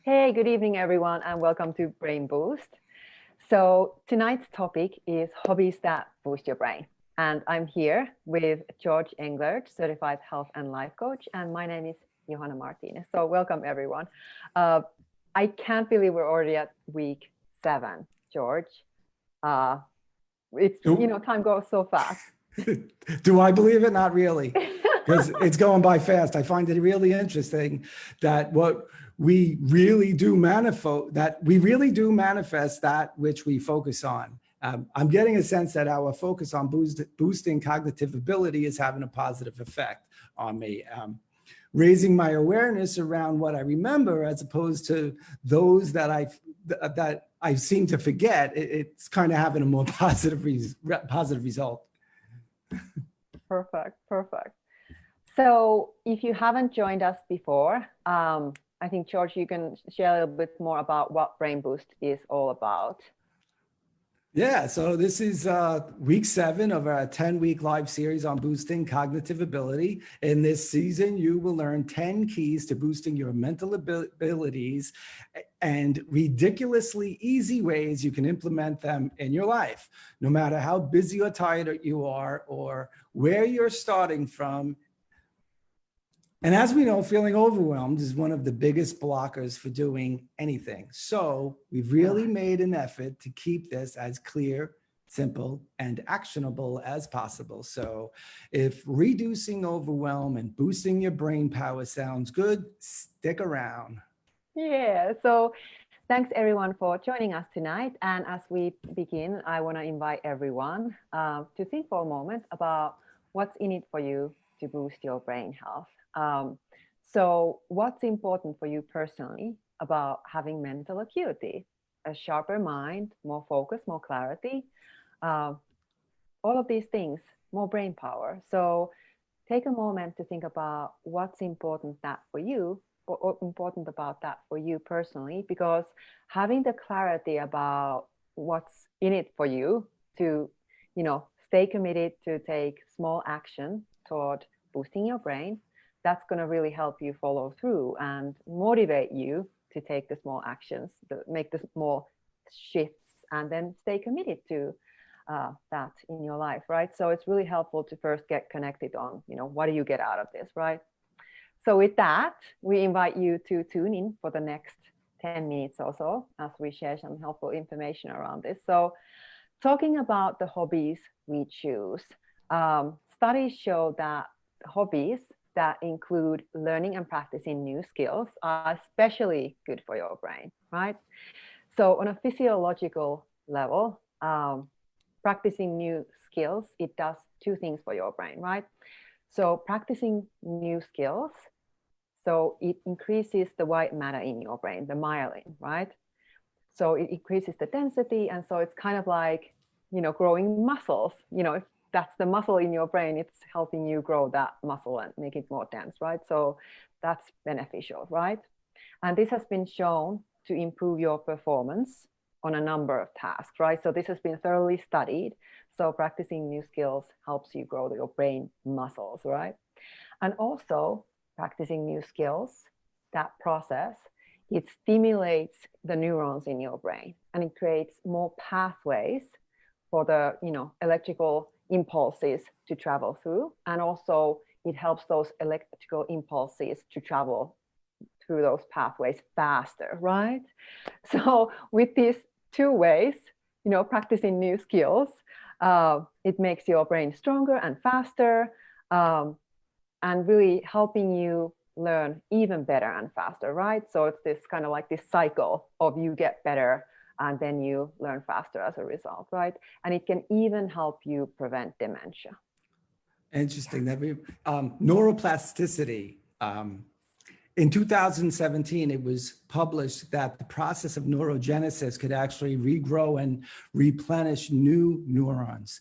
Hey, good evening, everyone, and welcome to BrainBoost. So tonight's topic is hobbies that boost your brain. And I'm here with George Englert, Certified Health and Life Coach, and my name is Johanna Martinez. So welcome, everyone. I can't believe we're already at week 7, George. Time goes so fast. Do I believe it? Not really, because it's going by fast. I find it really interesting that we really do manifest that which we focus on. I'm getting a sense that our focus on boosting cognitive ability is having a positive effect on me. Raising my awareness around what I remember, as opposed to those that I seem to forget, it's kind of having a more positive result. Perfect. So if you haven't joined us before, I think, George, you can share a little bit more about what BrainBoost is all about. Yeah, so this is week 7 of our 10-week live series on boosting cognitive ability. In this season, you will learn 10 keys to boosting your mental abilities and ridiculously easy ways you can implement them in your life. No matter how busy or tired you are or where you're starting from. And as we know, feeling overwhelmed is one of the biggest blockers for doing anything. So we've really made an effort to keep this as clear, simple, and actionable as possible. So if reducing overwhelm and boosting your brain power sounds good, stick around. Yeah, so thanks everyone for joining us tonight. And as we begin, I want to invite everyone to think for a moment about what's in it for you to boost your brain health. So what's important for you personally about having mental acuity, a sharper mind, more focus, more clarity, all of these things, more brain power. So take a moment to think about what's important that for you, or important about that for you personally, because having the clarity about what's in it for you to, stay committed to take small action toward boosting your brain, that's going to really help you follow through and motivate you to take the small actions, to make the small shifts, and then stay committed to that in your life, right? So it's really helpful to first get connected on, what do you get out of this, right? So with that, we invite you to tune in for the next 10 minutes or so as we share some helpful information around this. So talking about the hobbies we choose, studies show that hobbies that include learning and practicing new skills are especially good for your brain, right? So on a physiological level, practicing new skills, it does 2 things for your brain, right? So practicing new skills, so it increases the white matter in your brain, the myelin, right? So it increases the density, and so it's kind of like, growing muscles. If that's the muscle in your brain, it's helping you grow that muscle and make it more dense, right? So that's beneficial, right? And this has been shown to improve your performance on a number of tasks, right? So this has been thoroughly studied. So practicing new skills helps you grow your brain muscles, right? And also practicing new skills, that process, it stimulates the neurons in your brain, and it creates more pathways for the electrical impulses to travel through, and also it helps those electrical impulses to travel through those pathways faster, right? So with these 2 ways, practicing new skills, it makes your brain stronger and faster, and really helping you learn even better and faster, right? So it's this kind of like this cycle of you get better and then you learn faster as a result, right? And it can even help you prevent dementia. Interesting. That neuroplasticity. In 2017, it was published that the process of neurogenesis could actually regrow and replenish new neurons.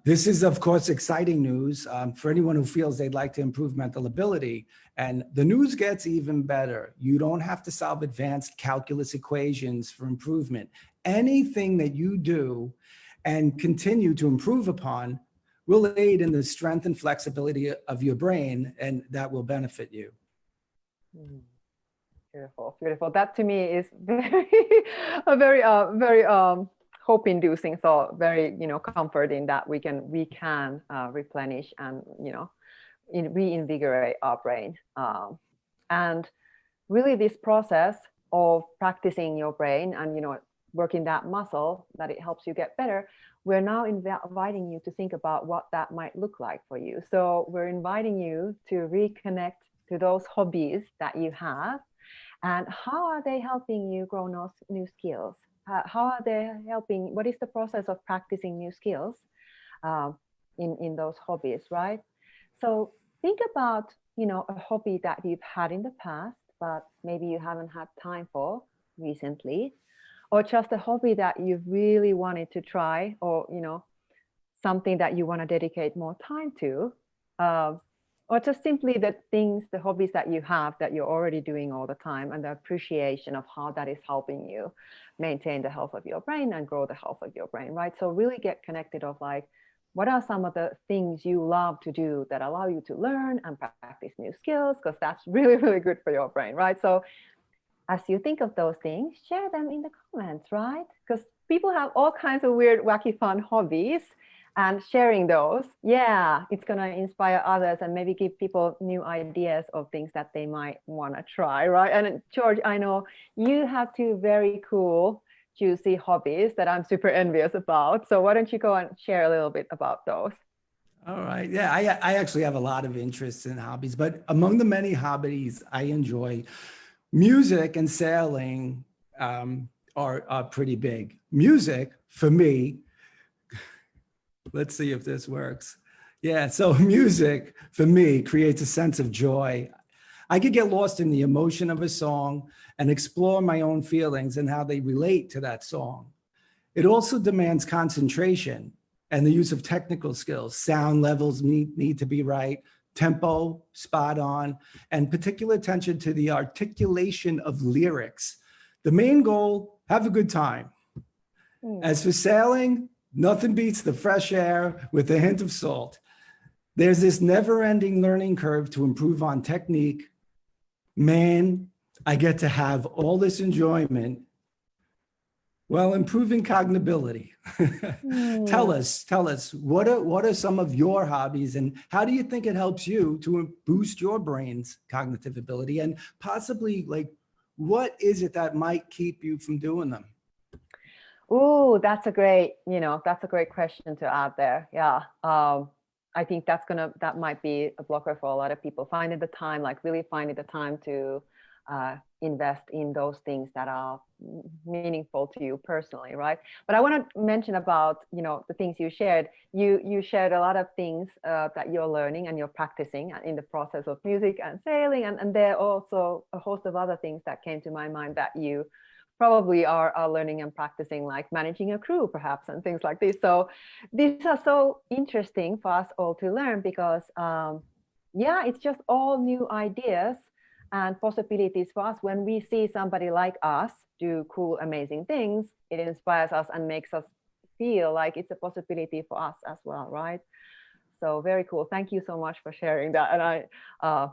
This is, of course, exciting news for anyone who feels they'd like to improve mental ability. And the news gets even better. You don't have to solve advanced calculus equations for improvement. Anything that you do and continue to improve upon will aid in the strength and flexibility of your brain, and that will benefit you. Beautiful, beautiful. That to me is very, a very hope-inducing. So very, comforting that we can replenish and reinvigorate our brain. And really, this process of practicing your brain and working that muscle that it helps you get better. We're now inviting you to think about what that might look like for you. So we're inviting you to reconnect to those hobbies that you have. And how are they helping you grow those new skills? How are they helping? What is the process of practicing new skills uh, in those hobbies, right? So think about, a hobby that you've had in the past, but maybe you haven't had time for recently, or just a hobby that you've really wanted to try, or, something that you want to dedicate more time to. Um, or just simply the hobbies that you have that you're already doing all the time, and the appreciation of how that is helping you maintain the health of your brain and grow the health of your brain, right? So really get connected of like, what are some of the things you love to do that allow you to learn and practice new skills? Because that's really, really good for your brain, right? So as you think of those things, share them in the comments, right? Because people have all kinds of weird, wacky, fun hobbies, and sharing those, yeah, it's going to inspire others and maybe give people new ideas of things that they might want to try, right? And George, I know you have two very cool, juicy hobbies that I'm super envious about. So why don't you go and share a little bit about those? All right. Yeah, I actually have a lot of interests in hobbies, but among the many hobbies I enjoy, music and sailing are pretty big. Music for me, let's see if this works. Yeah, so music for me creates a sense of joy. I could get lost in the emotion of a song and explore my own feelings and how they relate to that song. It also demands concentration and the use of technical skills. Sound levels need to be right, tempo spot on, and particular attention to the articulation of lyrics. The main goal, have a good time. As for sailing, nothing beats the fresh air with a hint of salt. There's this never-ending learning curve to improve on technique. Man, I get to have all this enjoyment while improving cognitiveness. Tell us, what are some of your hobbies, and how do you think it helps you to boost your brain's cognitive ability? And possibly, like, what is it that might keep you from doing them? Oh, that's a great question to add there. Yeah. I think that might be a blocker for a lot of people. Finding the time, like really finding the time to invest in those things that are meaningful to you personally, right? But I want to mention about, the things you shared. You shared a lot of things that you're learning and you're practicing in the process of music and sailing. And there are also a host of other things that came to my mind that you probably are learning and practicing, like managing a crew perhaps and things like this. So these are so interesting for us all to learn because yeah, it's just all new ideas and possibilities for us. When we see somebody like us do cool, amazing things, it inspires us and makes us feel like it's a possibility for us as well, right? So very cool. Thank you so much for sharing that. And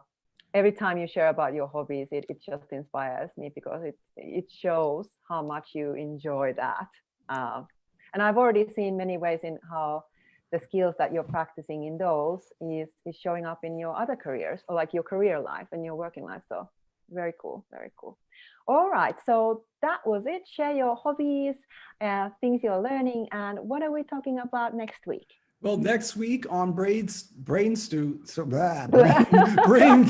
every time you share about your hobbies, it just inspires me because it shows how much you enjoy that. And I've already seen many ways in how the skills that you're practicing in those is showing up in your other careers, or like your career life and your working life. So very cool, very cool. All right, so that was it. Share your hobbies, things you're learning, and what are we talking about next week? Well, next week on Brain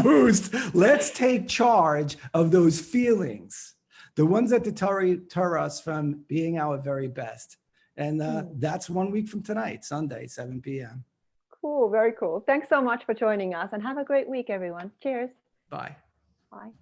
Boost, let's take charge of those feelings, the ones that deter us from being our very best. And that's 1 week from tonight, Sunday, 7 p.m. Cool, very cool. Thanks so much for joining us, and have a great week, everyone. Cheers. Bye. Bye.